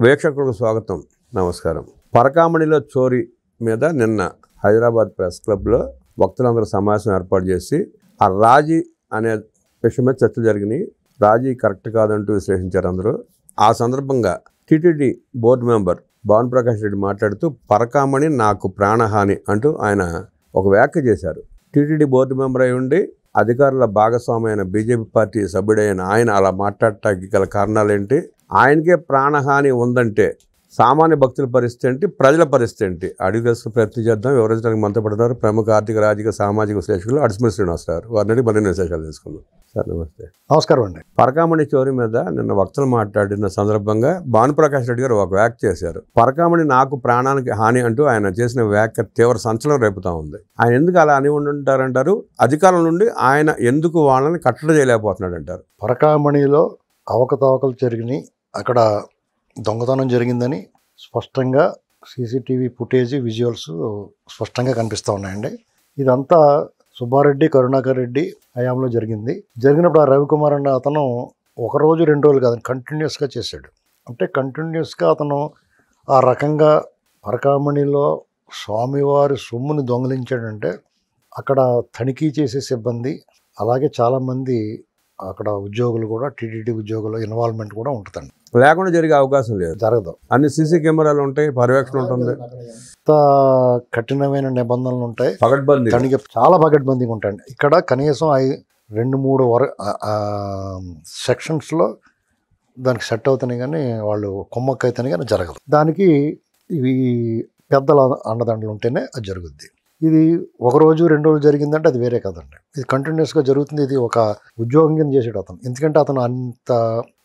వీక్షకులకు స్వాగతం, నమస్కారం. పరకామణిలో చోరీ మీద నిన్న హైదరాబాద్ ప్రెస్ క్లబ్లో వక్తలందరూ సమావేశం ఏర్పాటు చేసి ఆ రాజీ అనే విషయం మీద చర్చ జరిగినాయి. రాజీ కరెక్ట్ కాదంటూ విశ్లేషించారు అందరూ. ఆ సందర్భంగా TTD board member Bhanu Prakash Reddy మాట్లాడుతూ పరకామణి నాకు ప్రాణహాని అంటూ ఆయన ఒక వ్యాఖ్య చేశారు. టీటీడీ బోర్డు మెంబర్ అయి ఉండి అధికారుల భాగస్వామి అయిన బీజేపీ పార్టీ సభ్యుడైన ఆయన అలా మాట్లాడటానికి గల కారణాలు ఏంటి? ఆయనకే ప్రాణహాని ఉందంటే సామాన్య భక్తుల పరిస్థితి ఏంటి, ప్రజల పరిస్థితి ఏంటి? అడిగి తెలుసుకుని ప్రయత్నం చేద్దాం. వివరించడానికి మనతో పడుతున్నారు ప్రముఖ ఆర్థిక, రాజకీయ, సామాజిక విశ్లేషకులు అడిసిమల్ శ్రీనివాస్ గారు. వారిని మరిన్ని విశేషాలు తెలుసుకుందాం. సార్ నమస్తే. నమస్కారం అండి. పరకామణి చోరీ మీద నిన్న వక్తలు మాట్లాడిన సందర్భంగా భాను ప్రకాష్ రెడ్డి గారు ఒక వ్యాఖ్య చేశారు. పరకామణి నాకు ప్రాణానికి హాని అంటూ ఆయన చేసిన వ్యాఖ్య తీవ్ర సంచలనం రేపుతా ఉంది. ఆయన ఎందుకు అలా అని ఉంటుంటారంటారు? అధికారుల నుండి ఆయన ఎందుకు వాళ్ళని కట్టడి చేయలేకపోతున్నాడు అంటారు? పరకామణిలో అవకతవకలు జరిగినాయి, అక్కడ దొంగతనం జరిగిందని స్పష్టంగా సీసీటీవీ ఫుటేజ్, విజువల్స్ స్పష్టంగా కనిపిస్తూ ఉన్నాయండి. ఇదంతా సుబ్బారెడ్డి, కరుణాకర్ రెడ్డి హయాంలో జరిగింది. జరిగినప్పుడు ఆ రవికుమార్ అన్న అతను ఒక రోజు 2 రోజులు కాదు, కంటిన్యూస్గా చేశాడు. అంటే కంటిన్యూస్గా అతను ఆ రకంగా పరకామణిలో స్వామివారి సొమ్ముని దొంగిలించాడంటే అక్కడ తనిఖీ చేసే సిబ్బంది, అలాగే చాలామంది అక్కడ ఉద్యోగులు కూడా, టీటీడీ ఉద్యోగుల ఇన్వాల్వ్మెంట్ కూడా ఉంటుందండి. లేకుండా జరిగే అవకాశం లేదు, జరగదు. అన్ని సీసీ కెమెరాలు ఉంటాయి, పర్యవేక్షణ ఉంటుంది, అంత కఠినమైన నిబంధనలు ఉంటాయి, పగడ్బందీ తనిఖీ చాలా పగడ్బందీగా ఉంటాయండి. ఇక్కడ కనీసం 2-3 సెక్షన్స్లో దానికి సెట్ అవుతున్నాయి, కానీ వాళ్ళు కొమ్మక్క అయితేనే కానీ జరగదు. దానికి ఇవి పెద్దల అండదండలు ఉంటేనే అది జరుగుద్ది. ఇది ఒక రోజు 2 రోజులు జరిగిందంటే అది వేరే కదండి. ఇది కంటిన్యూస్గా జరుగుతుంది. ఇది ఒక ఉద్యోగం కింద చేసాడు అతను. ఎందుకంటే అతను అంత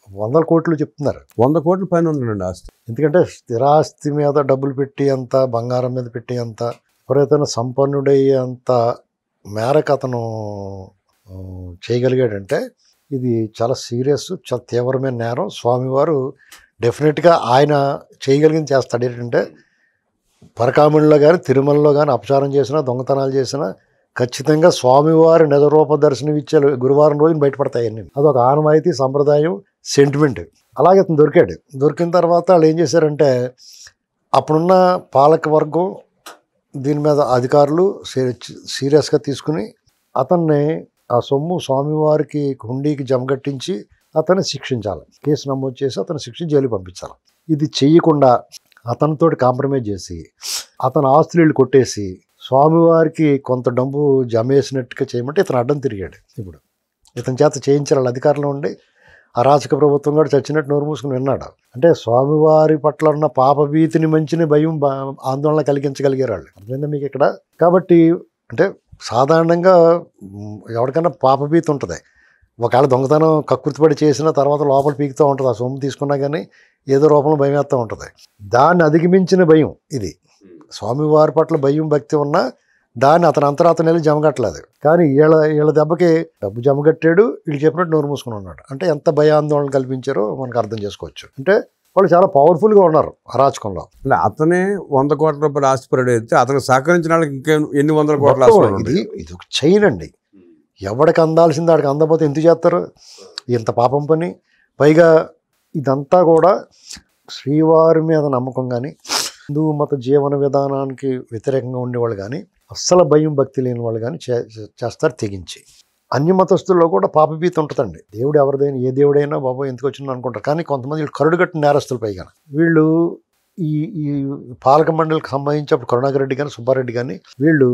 100 కోట్లు చెప్తున్నారు, 100 కోట్ల పైన ఉందండి ఆస్తి. ఎందుకంటే స్థిరాస్తి మీద డబ్బులు పెట్టి అంత, బంగారం మీద పెట్టి అంత, ఎవరైతే సంపన్నుడయ్యే అంత మేరకు అతను చేయగలిగాడంటే ఇది చాలా సీరియస్, చాలా తీవ్రమైన నేరం. స్వామివారు డెఫినెట్గా ఆయన చేయగలిగింది చేస్తాడు. ఏంటంటే పరకామణిలో కానీ తిరుమలలో కానీ అపచారం చేసినా, దొంగతనాలు చేసినా ఖచ్చితంగా స్వామివారి నిజరూప దర్శనం ఇచ్చే గురువారం రోజున బయటపడతాయి అన్నీ. అదొక ఆనవాయితీ, సంప్రదాయం, సెంటిమెంట్. అలాగే అతను దొరికాడు. దొరికిన తర్వాత వాళ్ళు ఏం చేశారంటే అప్పుడున్న పాలక వర్గం దీని మీద అధికారులు సీరియస్గా తీసుకుని అతన్ని ఆ సొమ్ము స్వామివారికి హుండీకి జమగట్టించి అతన్ని శిక్షించాలి. కేసు నమోదు చేసి అతను శిక్షించి జైలు పంపించాలి. ఇది చెయ్యకుండా అతనితోటి కాంప్రమైజ్ చేసి అతను ఆస్తులు కొట్టేసి స్వామివారికి కొంత డబ్బు జమ వేసినట్టుగా చేయమంటే ఇతను అడ్డం తిరిగాడు. ఇప్పుడు ఇతని చేత చేయించాలి. అధికారంలో ఉండి అరాచక ప్రభుత్వం కూడా చచ్చినట్టు నోరు మూసుకుని విన్నాడు. అంటే స్వామివారి పట్ల ఉన్న పాపభీతిని మంచిని భయం, ఆందోళన కలిగించగలిగారు వాళ్ళు. అర్థమైందా మీకు ఇక్కడ? కాబట్టి అంటే సాధారణంగా ఎవరికైనా పాపభీతి ఉంటుంది. ఒకవేళ దొంగతనం కక్కుర్తిపడి చేసిన తర్వాత లోపల పీకుతూ ఉంటుంది, ఆ సొమ్ము తీసుకున్నా కానీ ఏదో రూపంలో భయం వేస్తూ ఉంటుంది. దాన్ని అధిగమించిన భయం ఇది. స్వామివారి పట్ల భయం, భక్తి ఉన్నా దాన్ని అతను అంతరాతను వెళ్ళి జమగట్టలేదు. కానీ వీళ్ళ దెబ్బకి డబ్బు జమగట్టాడు, వీళ్ళు చెప్పినట్టు నోరు మూసుకుని ఉన్నాడు. అంటే ఎంత భయాందోళన కల్పించారో మనకు అర్థం చేసుకోవచ్చు. అంటే వాళ్ళు చాలా పవర్ఫుల్గా ఉన్నారు అరాచకంలో. అంటే అతనే 100 కోట్ల రూపాయలు ఆస్తిపరుడు అయితే అతను సహకరించిన వాళ్ళకి ఇంకా ఎన్ని వందల కోట్ల ఆస్తి? ఇది ఒక చైన్ అండి. ఎవడికి అందాల్సింది వాడికి అందకపోతే ఎందుకు చేస్తారు? ఇంత పాపం పని. పైగా ఇదంతా కూడా శ్రీవారి మీద నమ్మకం కానీ, హిందూ మత జీవన విధానానికి వ్యతిరేకంగా ఉండేవాళ్ళు కానీ, అస్సలు భయం, భక్తి లేని వాళ్ళు కానీ చేస్తారు తెగించి. అన్ని మతస్థుల్లో కూడా పాపభీతి ఉంటుందండి. దేవుడు ఎవరిదైనా, ఏ దేవుడైనా బాబు ఎందుకు వచ్చింది అనుకుంటారు. కానీ కొంతమంది వీళ్ళు కరుడుగట్టిన నేరస్తులు. పైగా వీళ్ళు ఈ పాలక మండలికి సంబంధించి అప్పుడు కరుణాకర్ రెడ్డి కానీ, సుబ్బారెడ్డి కానీ వీళ్ళు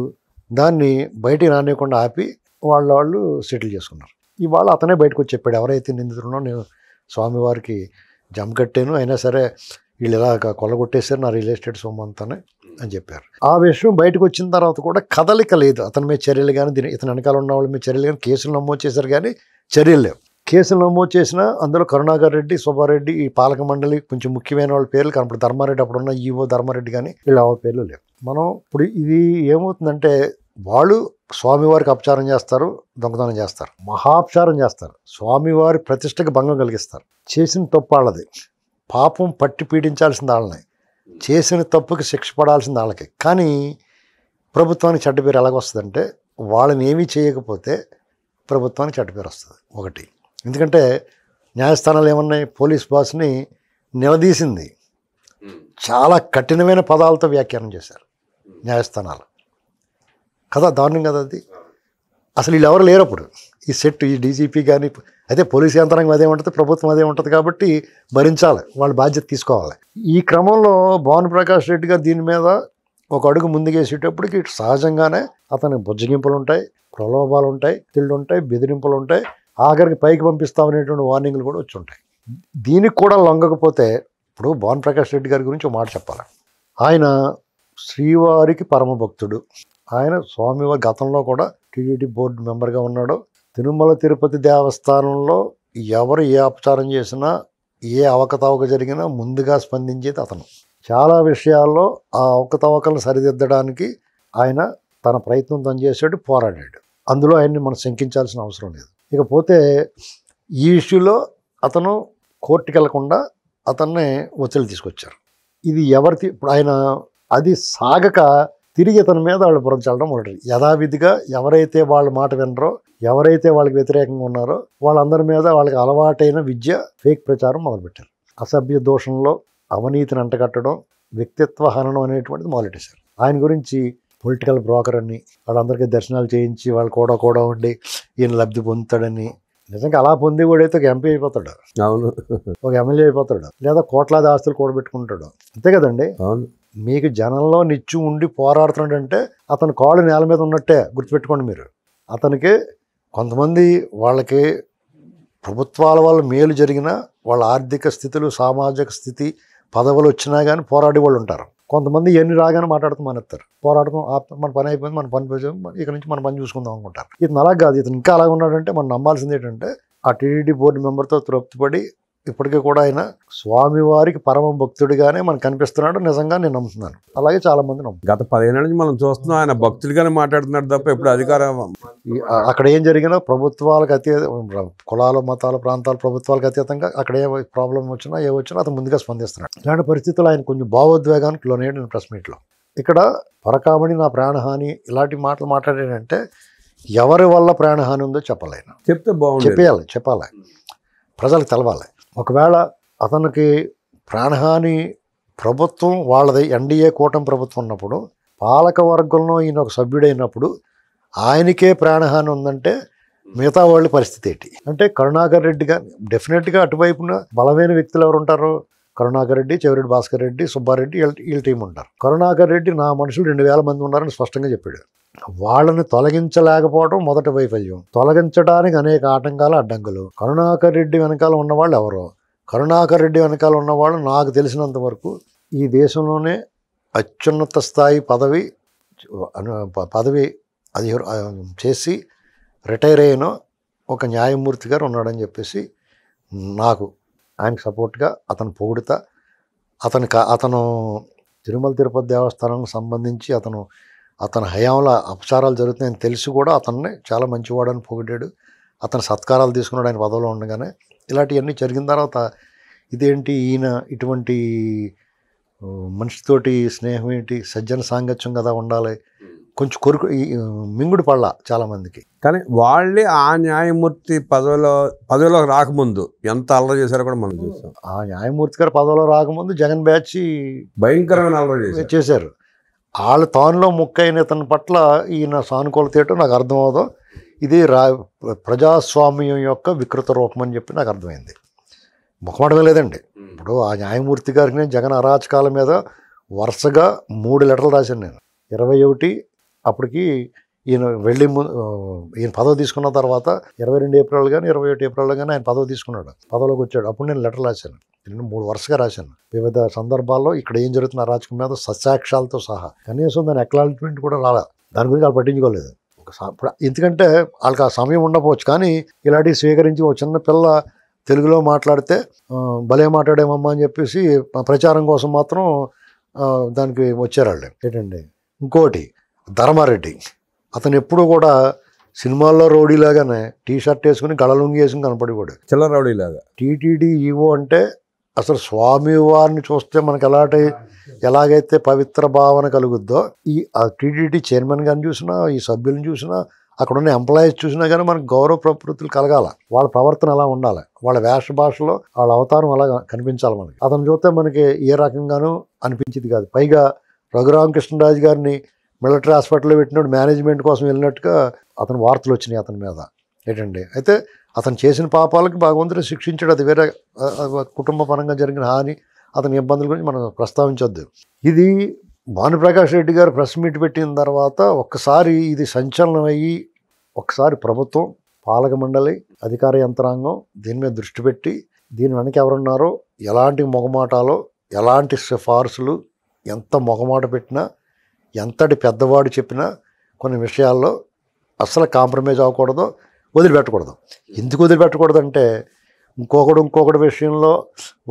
దాన్ని బయటికి రానివ్వకుండా ఆపి వాళ్ళు సెటిల్ చేసుకున్నారు. ఇవాళ అతనే బయటకు వచ్చి చెప్పాడు, ఎవరైతే నిందితున్నా నేను స్వామివారికి జమ కట్టాను, అయినా సరే వీళ్ళు ఇలా కొల్లగొట్టేశారు నా రియల్ ఎస్టేట్ సొమ్ము అంతానే అని చెప్పారు. ఆ విషయం బయటకు వచ్చిన తర్వాత కూడా కదలిక లేదు. అతని మీద చర్యలు కానీ, ఇతని వెనకాల ఉన్న వాళ్ళ మీద చర్యలు కానీ, కేసులు నమోదు చేశారు కానీ చర్యలు లేవు. కేసులు నమోదు చేసినా అందులో కరుణాకర్ రెడ్డి, సుబ్బారెడ్డి, ఈ పాలక మండలి కొంచెం ముఖ్యమైన వాళ్ళ పేర్లు కనపడు. ధర్మారెడ్డి, అప్పుడున్న ఈవో ధర్మారెడ్డి కానీ వీళ్ళ ఎవరి పేర్లు లేవు. మనం ఇప్పుడు ఇది ఏమవుతుందంటే వాళ్ళు స్వామివారికి అపచారం చేస్తారు, దొంగతనం చేస్తారు, మహాపచారం చేస్తారు, స్వామివారి ప్రతిష్టకు భంగం కలిగిస్తారు. చేసిన తప్పు వాళ్ళది, పాపం పట్టి పీడించాల్సింది వాళ్ళని, చేసిన తప్పుకి శిక్ష పడాల్సింది వాళ్ళకి. కానీ ప్రభుత్వానికి చెడ్డ పేరు ఎలాగొస్తుందంటే వాళ్ళని ఏమీ చేయకపోతే ప్రభుత్వానికి చెడ్డ పేరు వస్తుంది ఒకటి. ఎందుకంటే న్యాయస్థానాలు ఏమన్నాయి, పోలీస్ బాస్ని నిలదీసింది, చాలా కఠినమైన పదాలతో వ్యాఖ్యానం చేశారు న్యాయస్థానాలు. కదా, దారుణం కదా అది. అసలు వీళ్ళు ఎవరు లేరు అప్పుడు. ఈ సెట్, ఈ డీజీపీ కానీ, అయితే పోలీసు యంత్రాంగం అదే ఉంటుంది, ప్రభుత్వం అదే ఉంటుంది కాబట్టి భరించాలి, వాళ్ళ బాధ్యత తీసుకోవాలి. ఈ క్రమంలో భానుప్రకాష్ రెడ్డి గారు దీని మీద ఒక అడుగు ముందుకేసేటప్పటికి సహజంగానే అతని బుజ్జగింపులు ఉంటాయి, ప్రలోభాలు ఉంటాయి, తిళ్ళు ఉంటాయి, బెదిరింపులు ఉంటాయి, ఆఖరికి పైకి పంపిస్తామనేటువంటి వార్నింగ్లు కూడా వచ్చి ఉంటాయి. దీనికి కూడా లొంగకపోతే, ఇప్పుడు భానుప్రకాష్ రెడ్డి గారి గురించి ఒక మాట చెప్పాలి. ఆయన శ్రీవారికి పరమభక్తుడు. ఆయన స్వామివారి గతంలో కూడా టీటీడీ బోర్డు మెంబర్గా ఉన్నాడు. తిరుమల తిరుపతి దేవస్థానంలో ఎవరు ఏ అపచారం చేసినా, ఏ అవకతవక జరిగినా ముందుగా స్పందించేది అతను. చాలా విషయాల్లో ఆ అవకతవకలను సరిదిద్దడానికి ఆయన తన ప్రయత్నం తను చేసాడు, పోరాడాడు. అందులో ఆయన్ని మనం శంకించాల్సిన అవసరం లేదు. ఇకపోతే ఈ ఇష్యూలో అతను కోర్టుకి వెళ్లకుండా అతన్ని ఒత్తిడి తీసుకొచ్చారు. ఇది ఎవరి ఇప్పుడు ఆయన అది సాగక తిరిగి అతని మీద వాళ్ళు బురద చల్లడం మొదటి యథావిధిగా ఎవరైతే వాళ్ళ మాట వినరో, ఎవరైతే వాళ్ళకి వ్యతిరేకంగా ఉన్నారో వాళ్ళందరి మీద వాళ్ళకి అలవాటైన విద్య, ఫేక్ ప్రచారం మొదలుపెట్టారు. అసభ్య దోషంలో అవినీతిని అంటగట్టడం, వ్యక్తిత్వ హననం అనేటువంటిది మొదలెట్టేశారు. ఆయన గురించి పొలిటికల్ బ్రోకర్ అని, వాళ్ళందరికీ దర్శనాలు చేయించి వాళ్ళు కూడా ఉండి ఈయన లబ్ధి పొందుతాడని, నిజంగా అలా పొంది కూడా అయితే ఒక ఎంపీ అయిపోతాడు, అవును, ఒక ఎమ్మెల్యే అయిపోతాడు, లేదా కోట్లాది ఆస్తులు కూడబెట్టుకుంటాడు. అంతే కదండి. అవును. మీకు జనంలో నిత్యం ఉండి పోరాడుతున్నాడంటే అతని కాళ్ళు నేల మీద ఉన్నట్టే గుర్తుపెట్టుకోండి మీరు. అతనికి కొంతమంది వాళ్ళకి ప్రభుత్వాల వల్ల మేలు జరిగినా, వాళ్ళ ఆర్థిక స్థితులు, సామాజిక స్థితి, పదవులు వచ్చినా కానీ పోరాడే వాళ్ళు ఉంటారు. కొంతమంది ఎన్ని రాగానే మాట్లాడుతూ మానేస్తారు, పోరాడతాం, మన పని అయిపోయింది, మన పని ఇక్కడ నుంచి మన పని చూసుకుందాం అనుకుంటారు. ఇతను అలా కాదు. ఇతను ఇంకా అలాగ ఉన్నాడంటే మనం నమ్మాల్సింది ఏంటంటే ఆ టీటీడీ బోర్డు మెంబర్తో తృప్తిపడి ఇప్పటికీ కూడా ఆయన స్వామివారికి పరమ భక్తుడిగానే మనకు కనిపిస్తున్నాడు. నిజంగా నేను నమ్ముతున్నాను, అలాగే చాలా మంది నమ్ముతున్నారు. గత 15 ఏళ్ళ నుంచి మనం చూస్తున్నాం ఆయన భక్తుడిగానే మాట్లాడుతున్నాడు తప్ప ఎప్పుడు అధికారం. అక్కడ ఏం జరిగినా ప్రభుత్వాలకు కులాలు, మతాలు, ప్రాంతాలు ప్రభుత్వాలకు అతీతంగా అక్కడ ఏ ప్రాబ్లం వచ్చినా ఏ వచ్చినా అతను ముందుగా స్పందిస్తున్నాడు. ఇలాంటి పరిస్థితుల్లో ఆయన కొంచెం భావోద్వేగానికి లోనేడు ప్రెస్ మీట్లో. ఇక్కడ పరకామణి నా ప్రాణహాని ఇలాంటి మాటలు మాట్లాడాడంటే ఎవరి వల్ల ప్రాణహాని ఉందో చెప్పాలి. ఆయన చెప్తే బాగుంది, చెప్పాలి, ప్రజలకు తెలవాలి. ఒకవేళ అతనికి ప్రాణహాని ప్రభుత్వం వాళ్ళది, ఎన్డీఏ కూటమి ప్రభుత్వం ఉన్నప్పుడు, పాలక వర్గంలో ఈయన ఒక సభ్యుడైనప్పుడు ఆయనకే ప్రాణహాని ఉందంటే మిగతా వాళ్ళ పరిస్థితి ఏంటి? అంటే కరుణాకర్ రెడ్డి గారు డెఫినెట్గా అటువైపున బలమైన వ్యక్తులు ఎవరు ఉంటారు? కరుణాకర్ రెడ్డి, చెవిరెడ్డి భాస్కర్ రెడ్డి, సుబ్బారెడ్డి, వీళ్ళ టీం ఉంటారు. కరుణాకర్ రెడ్డి నా మనుషులు 2000 మంది ఉన్నారని స్పష్టంగా చెప్పాడు. వాళ్ళని తొలగించలేకపోవడం మొదటి వైఫల్యం. తొలగించడానికి అనేక ఆటంకాలు, అడ్డంకులు. కరుణాకర్ రెడ్డి వెనకాల ఉన్నవాళ్ళు ఎవరో? కరుణాకర్ రెడ్డి వెనకాల ఉన్నవాళ్ళు నాకు తెలిసినంత వరకు ఈ దేశంలోనే అత్యున్నత స్థాయి పదవి అది చేసి రిటైర్ అయిన ఒక న్యాయమూర్తి గారు ఉన్నాడని చెప్పేసి నాకు ఆయనకు సపోర్ట్గా అతను పొగుడుతా, అతను తిరుమల తిరుపతి దేవస్థానానికి సంబంధించి అతని హయాంలో అపచారాలు జరుగుతున్నాయని తెలిసి కూడా అతన్ని చాలా మంచివాడని పొగిడాడు. అతను సత్కారాలు తీసుకున్నాడు ఆయన పదవిలో ఉండగానే. ఇలాంటివన్నీ జరిగిన తర్వాత ఇదేంటి ఈయన ఇటువంటి మనిషితోటి స్నేహం ఏంటి, సజ్జన సాంగత్యం కదా ఉండాలి, కొంచెం మింగుడు పడలా చాలామందికి. కానీ వాళ్ళే ఆ న్యాయమూర్తి పదవిలో రాకముందు ఎంత అల్లరి చేశారో కూడా మనం చూస్తాం. ఆ న్యాయమూర్తి గారు పదవిలో రాకముందు జగన్ బ్యాచ్ భయంకరమైన అల్లరి చేశారు. వాళ్ళ తానులో ముక్కైన ఇతని పట్ల ఈయన సానుకూలత ఏంటో నాకు అర్థమవుదో. ఇది ప్రజాస్వామ్యం యొక్క వికృత రూపం అని చెప్పి నాకు అర్థమైంది. ముఖమాటమే లేదండి. ఇప్పుడు ఆ న్యాయమూర్తి గారికి నేను జగన్ అరాచకాల మీద వరుసగా 3 లెటర్లు రాశాను నేను. 21 అప్పటికి ఈయన ఈయన పదవి తీసుకున్న తర్వాత 22 ఏప్రిల్ కానీ 21 ఏప్రిల్లో కానీ ఆయన పదవి తీసుకున్నాడు, పదవిలోకి వచ్చాడు. అప్పుడు నేను లెటర్ రాశాను, 3 వరుసగా రాశాను. వివిధ సందర్భాల్లో ఇక్కడ ఏం జరుగుతున్న అరాచకం మీద సత్సాక్ష్యాలతో సహా. కనీసం దాని అక్నాలెడ్జ్మెంట్ కూడా రాలే. దాని గురించి వాళ్ళు పట్టించుకోలేదు. ఎందుకంటే వాళ్ళకి ఆ సమయం ఉండకపోవచ్చు. కానీ ఇలాంటివి స్వీకరించి ఒక చిన్న పిల్ల తెలుగులో మాట్లాడితే భలే మాట్లాడేమమ్మా అని చెప్పేసి ప్రచారం కోసం మాత్రం దానికి వచ్చారు వాళ్ళు. ఏంటండి ఇంకోటి ధర్మారెడ్డి, అతను ఎప్పుడు కూడా సినిమాల్లో రౌడీలాగానే టీ-షర్ట్ వేసుకుని గళలుంగి వేసుకుని కనపడేవాడు, చిల్లర రౌడీలాగా. టీటీడీ ఈవో అంటే అసలు స్వామివారిని చూస్తే మనకు ఎలాగైతే పవిత్ర భావన కలుగుద్దో, ఆ టీటీడీ చైర్మన్ గారిని చూసినా, ఈ సభ్యులను చూసినా అక్కడ ఉన్న ఎంప్లాయీస్ చూసినా కానీ మనకు గౌరవ ప్రవృత్తులు కలగాల, వాళ్ళ ప్రవర్తన అలా ఉండాలి, వాళ్ళ వేష భాషలో వాళ్ళ అవతారం అలా కనిపించాలి మనకి. అతను చూస్తే మనకి ఏ రకంగానూ అనిపించింది కాదు. పైగా రఘురామకృష్ణరాజు గారిని మిలిటరీ హాస్పిటల్లో పెట్టినప్పుడు మేనేజ్మెంట్ కోసం వెళ్ళినట్టుగా అతని వార్తలు వచ్చినాయి అతని మీద ఏంటండి. అయితే అతను చేసిన పాపాలకి భగవంతుడు శిక్షించాడు, అది వేరే కుటుంబ పరంగా జరిగిన హాని, అతని ఇబ్బందుల గురించి మనం ప్రస్తావించొద్దు. ఇది భానుప్రకాష్ రెడ్డి గారు ప్రెస్ మీట్ పెట్టిన తర్వాత ఒక్కసారి ఇది సంచలనం అయ్యి ఒక్కసారి ప్రభుత్వం, పాలక మండలి, అధికార యంత్రాంగం దీని మీద దృష్టి పెట్టి దీని వెనక ఎవరున్నారో, ఎలాంటి మొగమాటాలో, ఎలాంటి సిఫార్సులు, ఎంత మొగమాట పెట్టినా, ఎంతటి పెద్దవాడు చెప్పినా కొన్ని విషయాల్లో అస్సలు కాంప్రమైజ్ అవ్వకూడదు, వదిలిపెట్టకూడదు. ఎందుకు వదిలిపెట్టకూడదంటే ఇంకొకటి విషయంలో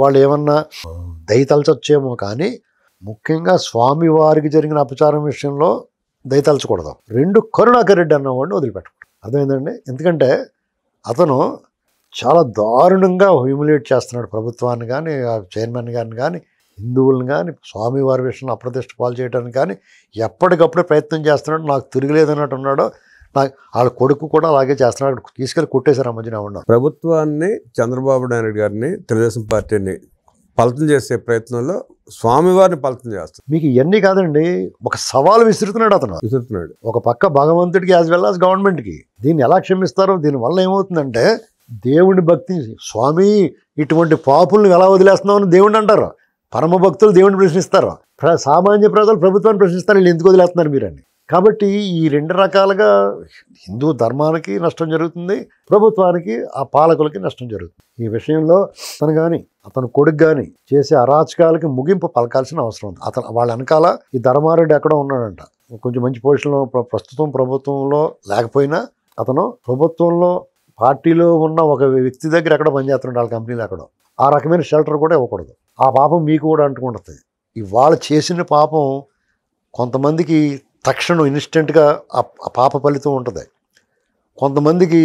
వాళ్ళు ఏమన్నా దయతలచొచ్చేమో కానీ ముఖ్యంగా స్వామివారికి జరిగిన అపచారం విషయంలో దయతలచకూడదు. 2 కరుణాకర్ రెడ్డి అన్నవాడిని వదిలిపెట్టకూడదు. అర్థమైందండి. ఎందుకంటే అతను చాలా దారుణంగా హ్యూమిలేట్ చేస్తున్నాడు ప్రభుత్వాన్ని కానీ, ఆ చైర్మన్ గారిని కానీ, హిందువులను కానీ, స్వామివారి విషయంలో అప్రతిష్ట పాలు చేయడానికి కానీ ఎప్పటికప్పుడే ప్రయత్నం చేస్తున్నాడు. నాకు తిరగలేదన్నట్టు ఉన్నాడు. నాకు వాళ్ళ కొడుకు కూడా అలాగే చేస్తున్నాడు. తీసుకెళ్ళి కొట్టేశారు ఆ మధ్యన ఉన్నాడు. ప్రభుత్వాన్ని, చంద్రబాబు నాయుడు గారిని, తెలుగుదేశం పార్టీని పలతం చేసే ప్రయత్నంలో స్వామివారిని పలతం చేస్తారు. మీకు ఇవన్నీ కాదండి, ఒక సవాలు విసురుతున్నాడు అతను. విసురుతున్నాడు. ఒక పక్క భగవంతుడికి యాజ్ వెల్ యాజ్ గవర్నమెంట్కి. దీన్ని ఎలా క్షమిస్తారో, దీనివల్ల ఏమవుతుందంటే దేవుని భక్తి, స్వామి ఇటువంటి పాపులను ఎలా వదిలేస్తున్నామని దేవుడిని అంటారు. పరమ భక్తులు దేవుడిని ప్రశ్నిస్తారు, సామాన్య ప్రజలు ప్రభుత్వాన్ని ప్రశ్నిస్తారు, వీళ్ళు ఎందుకు వదిలేస్తున్నారు మీరని. కాబట్టి ఈ 2 రకాలుగా హిందూ ధర్మానికి నష్టం జరుగుతుంది, ప్రభుత్వానికి, ఆ పాలకులకి నష్టం జరుగుతుంది. ఈ విషయంలో అతను కానీ అతను కొడుకు కానీ చేసే అరాచకాలకి ముగింపు పలకాల్సిన అవసరం ఉంది. వాళ్ళ వెనకాల ఈ ధర్మారెడ్డి ఎక్కడో ఉన్నాడంట, కొంచెం మంచి పొజిషన్లో, ప్రస్తుతం ప్రభుత్వంలో లేకపోయినా అతను ప్రభుత్వంలో పార్టీలో ఉన్న ఒక వ్యక్తి దగ్గర ఎక్కడ పనిచేస్తున్నాడు, వాళ్ళ కంపెనీలో ఎక్కడో. ఆ రకమైన షెల్టర్ కూడా ఇవ్వకూడదు. ఆ పాపం మీకు కూడా అంటుకుంటుంది. ఇవాళ చేసిన పాపం కొంతమందికి తక్షణం ఇన్స్టెంట్గా ఆ పాప ఫలితం ఉంటుంది, కొంతమందికి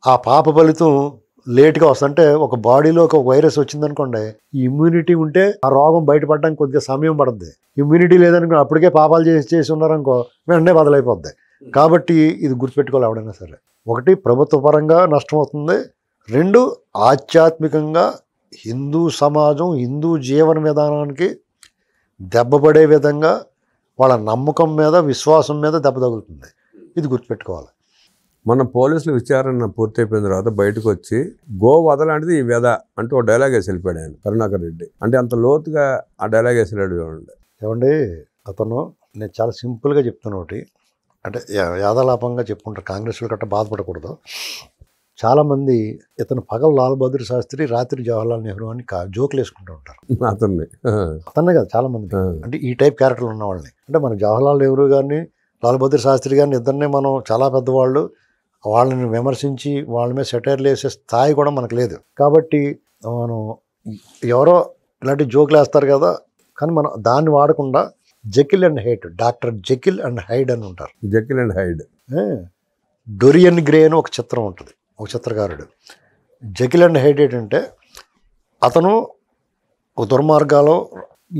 ఆ పాప ఫలితం లేట్గా వస్తుంది. అంటే ఒక బాడీలో ఒక వైరస్ వచ్చిందనుకోండి, ఈ ఇమ్యూనిటీ ఉంటే ఆ రోగం బయటపడడానికి కొద్దిగా సమయం పడుతుంది. ఇమ్యూనిటీ లేదనుకో అప్పటికే పాపాలు చేసి ఉన్నారనుకో వెంటనే బదలైపోద్ది. కాబట్టి ఇది గుర్తుపెట్టుకోవాలి ఎవడైనా సరే. 1 ప్రభుత్వ పరంగా నష్టం అవుతుంది, 2 ఆధ్యాత్మికంగా హిందూ సమాజం, హిందూ జీవన విధానానికి దెబ్బపడే విధంగా వాళ్ళ నమ్మకం మీద, విశ్వాసం మీద దెబ్బ తగులుతుంది. ఇది గుర్తుపెట్టుకోవాలి. మన పోలీసులు విచారణ పూర్తయిపోయిన తర్వాత బయటకు వచ్చి గో వదలాంటిది ఈ వ్యధ అంటూ ఒక డైలాగ్ వేసి వెళ్ళిపోయాడు ఆయన, కరుణాకర్ రెడ్డి. అంటే అంత లోతుగా ఆ డైలాగ్ వేసి వెళ్ళాడు చూడండి. ఏమండి, అతను నేను చాలా సింపుల్గా చెప్తున్నా ఒకటి, అంటే యాదలాపంగా చెప్పుకుంటారు, కాంగ్రెస్లు గట్రా బాధపడకూడదు. చాలామంది ఇతను పగలు లాల్ బహదూర్ శాస్త్రి, రాత్రి జవహర్లాల్ నెహ్రూ అని జోకులు వేసుకుంటూ ఉంటారు. అతన్నే కదా చాలామంది, అంటే ఈ టైప్ క్యారెక్టర్లు ఉన్న వాళ్ళని. అంటే మన జవహర్లాల్ నెహ్రూ గారిని, లాల్ బహదూర్ శాస్త్రి గారిని ఇద్దరినే మనం చాలా పెద్దవాళ్ళు, వాళ్ళని విమర్శించి వాళ్ళ మీద సెటైర్లు వేసే స్థాయి కూడా మనకు లేదు. కాబట్టి మనం ఎవరో ఇలాంటి జోకులు వేస్తారు కదా, కానీ మనం దాన్ని వాడకుండా Jekyll and Hyde, doctor Jekyll and Hyde అని ఉంటారు. Jekyll and Hyde. Dorian Gray అని ఒక చిత్రం ఉంటుంది, ఒక చిత్రకారుడు. జెకిల్ అండ్ హైడ్ ఏంటంటే అతను ఒక దుర్మార్గాలో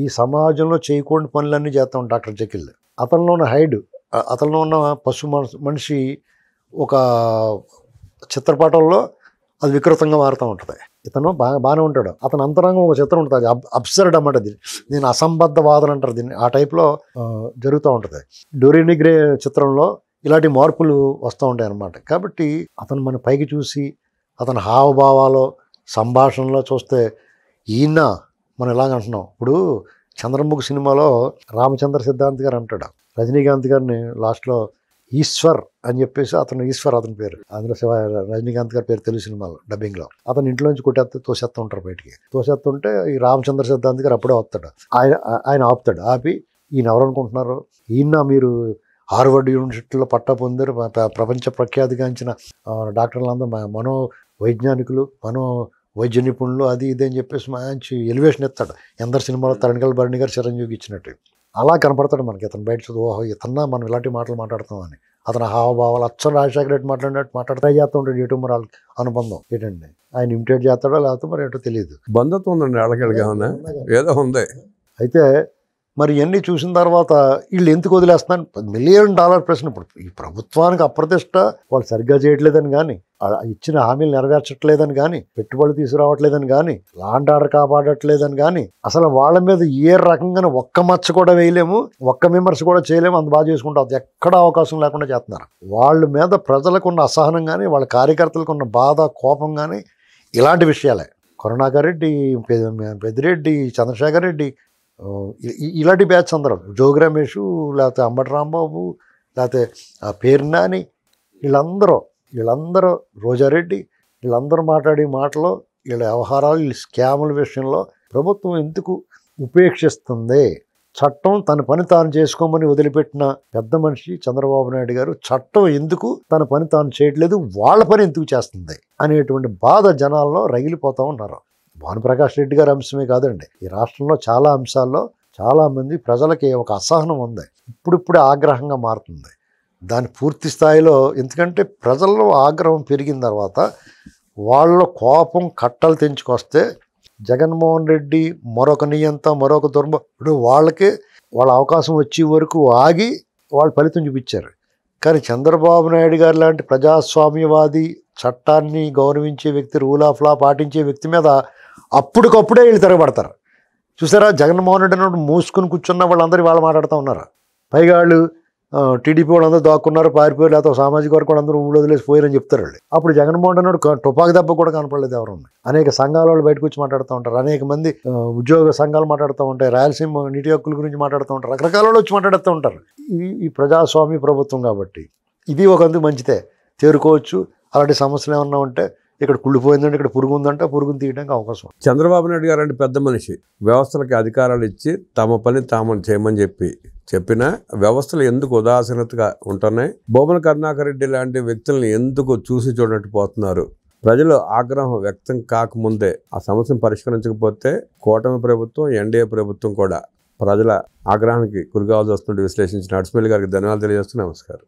ఈ సమాజంలో చేయకూడని పనులన్నీ చేస్తాం డాక్టర్ జెకిల్. అతనిలో ఉన్న హైడ్, అతనిలో ఉన్న పశు మనిషి ఒక చిత్రపటంలో అది వికృతంగా మారుతూ ఉంటుంది. ఇతను బాగానే ఉంటాడు, అతను అంతరంగం ఒక చిత్రం ఉంటుంది, అది అబ్సర్డ్ అన్నమాట. దీన్ని అసంబద్ధ వాదన అంటారు దీన్ని. ఆ టైప్లో జరుగుతూ ఉంటుంది. డొరియన్ గ్రే చిత్రంలో ఇలాంటి మార్పులు వస్తూ ఉంటాయి అన్నమాట. కాబట్టి అతను మన పైకి చూసి అతని హావభావాలు, సంభాషణలో చూస్తే ఈయన మనం ఇలాగ అంటున్నాం. ఇప్పుడు చంద్రముఖి సినిమాలో రామచంద్ర సిద్ధాంత్ గారు అంటాడు రజనీకాంత్ గారిని లాస్ట్లో ఈశ్వర్ అని చెప్పేసి, అతను ఈశ్వర్ అతని పేరు, అందులో రజనీకాంత్ గారి పేరు తెలుగు సినిమాలో డబ్బింగ్లో. అతను ఇంట్లోంచి తోసేస్తూ ఉంటారు బయటికి. తోసేస్తుంటే ఈ రామచంద్ర సిద్ధాంత్ గారు అప్పుడే వస్తాడు, ఆయన ఆపుతాడు. ఆపి ఈయన ఎవరు అనుకుంటున్నారు, ఈయన మీరు హార్వర్డ్ యూనివర్సిటీలో పట్టా పొందారు, ప్రపంచ ప్రఖ్యాతిగాంచిన డాక్టర్లందరూ మనో వైజ్ఞానికులు, మనో వైద్య నిపుణులు, అది ఇది అని చెప్పేసి మంచి ఎలివేషన్ ఇస్తాడు. ఎందరు సినిమాలో తరణికల్ భరణి గారు చిరంజీవికి ఇచ్చినట్టు అలా కనపడతాడు మనకి. ఇతను బయట చూసి ఓహో ఇతన్నా మనం ఇలాంటి మాటలు మాట్లాడుతామని. అతను హావభావాలు అచ్చం రాజశేఖర రెడ్డి మాట్లాడుతూ చేస్తూ ఉంటాడు. ఎటు మరి వాళ్ళకి అనుబంధం ఏంటండి, ఆయన ఇమిటేట్ చేస్తాడో లేకపోతే మరి ఏంటో తెలియదు. బంధుత్వం ఉందండి వాళ్ళకి, ఏమన్నా ఏదో ఉంది. అయితే మరి ఇవన్నీ చూసిన తర్వాత వీళ్ళు ఎందుకు వదిలేస్తున్నారు? $1 మిలియన్ ప్రశ్న. ఇప్పుడు ఈ ప్రభుత్వానికి అప్రతిష్ట, వాళ్ళు సరిగ్గా చేయట్లేదని కానీ, ఇచ్చిన హామీలు నెరవేర్చట్లేదని కానీ, పెట్టుబడులు తీసుకురావట్లేదని కానీ, లాండ్ ఆర్డర్ కాపాడట్లేదని కానీ, అసలు వాళ్ళ మీద ఏ రకంగా ఒక్క మచ్చ కూడా వేయలేము, ఒక్క విమర్శ కూడా చేయలేము, అంత బాగా చేసుకుంటాం. ఎక్కడ అవకాశం లేకుండా చేస్తున్నారు. వాళ్ళ మీద ప్రజలకు ఉన్న అసహనం కానీ, వాళ్ళ కార్యకర్తలకు ఉన్న బాధ, కోపం కానీ ఇలాంటి విషయాలే. కరుణాకర్ రెడ్డి, పెద్దిరెడ్డి, చంద్రశేఖర్ రెడ్డి, ఇలాంటి బ్యాచ్ అందరూ, జోగి రమేష్, లేకపోతే అంబటి రాంబాబు, లేకపోతే పేర్నాని, వీళ్ళందరూ రోజారెడ్డి, వీళ్ళందరూ మాట్లాడే మాటలు, వీళ్ళ వ్యవహారాలు, వీళ్ళ స్కాముల విషయంలో ప్రభుత్వం ఎందుకు ఉపేక్షిస్తుంది? చట్టం తన పని తాను చేసుకోమని వదిలిపెట్టిన పెద్ద మనిషి చంద్రబాబు నాయుడు గారు చట్టం ఎందుకు తన పని తాను చేయట్లేదు, వాళ్ళ పని ఎందుకు చేస్తుంది అనేటువంటి బాధ జనాల్లో రగిలిపోతూ ఉన్నారు. భానుప్రకాష్ రెడ్డి గారి అంశమే కాదండి, ఈ రాష్ట్రంలో చాలా అంశాల్లో చాలామంది ప్రజలకి ఒక అసహనం ఉంది, ఇప్పుడిప్పుడే ఆగ్రహంగా మారుతుంది. దాని పూర్తి స్థాయిలో, ఎందుకంటే ప్రజల్లో ఆగ్రహం పెరిగిన తర్వాత వాళ్ళ కోపం కట్టలు తెంచుకొస్తే జగన్మోహన్ రెడ్డి మరొక నియంత, మరొక దుర్మార్గుడు వాళ్ళ అవకాశం వచ్చే వరకు ఆగి వాళ్ళు ఫలితం చూపించారు. కానీ చంద్రబాబు నాయుడు గారు లాంటి ప్రజాస్వామ్యవాది, చట్టాన్ని గౌరవించే వ్యక్తి, రూల్ ఆఫ్ లా పాటించే వ్యక్తి మీద అప్పటికప్పుడే వీళ్ళు తిరగబడతారు. చూసారా, జగన్మోహన్ రెడ్డి అన్నప్పుడు మూసుకుని కూర్చున్న వాళ్ళందరూ వాళ్ళు మాట్లాడుతూ ఉన్నారు. పైగా వాళ్ళు టీడీపీ వాళ్ళందరూ దాక్కున్నారు, పారిపోయారు, లేకపోతే సామాజిక వర్గం అందరూ ఊళ్ళో వదిలేసి పోయారని చెప్తారు వాళ్ళు. అప్పుడు జగన్మోహన్ అన్నాడు తుపాకి దెబ్బ కూడా కనపడలేదు ఎవరున్నా. అనేక సంఘాల వాళ్ళు బయటకు వచ్చి మాట్లాడుతూ ఉంటారు, అనేక మంది ఉద్యోగ సంఘాలు మాట్లాడుతూ ఉంటాయి, రాయలసీమ నీటి హక్కుల గురించి మాట్లాడుతూ ఉంటారు, రకరకాల వాళ్ళు వచ్చి మాట్లాడుతూ ఉంటారు. ఈ ప్రజాస్వామ్య ప్రభుత్వం కాబట్టి ఇది ఒకందుకు మంచిదే, తేరుకోవచ్చు. అలాంటి సమస్యలు ఏమన్నా ఉంటే, ఇక్కడ కుళ్ళిపోయిందంటే, ఇక్కడ పురుగు ఉందంటే పురుగును తీయడానికి అవకాశం. చంద్రబాబు నాయుడు గారు అంటే పెద్ద మనిషి, వ్యవస్థలకి అధికారాలు ఇచ్చి తమ పని తాము చేయమని చెప్పినా వ్యవస్థలు ఎందుకు ఉదాసీనతగా ఉంటున్నాయి? బొమ్మల కరుణాకర్ రెడ్డి లాంటి వ్యక్తులను ఎందుకు చూసి చూడనట్టు పోతున్నారు? ప్రజలు ఆగ్రహం వ్యక్తం కాకముందే ఆ సమస్యను పరిష్కరించకపోతే కూటమి ప్రభుత్వం, ఎన్డీఏ ప్రభుత్వం కూడా ప్రజల ఆగ్రహానికి గురికావాల్సి వస్తున్నట్టు విశ్లేషించిన అడ్స్మిల్ గారికి ధన్యవాదాలు తెలియజేస్తూ నమస్కారం.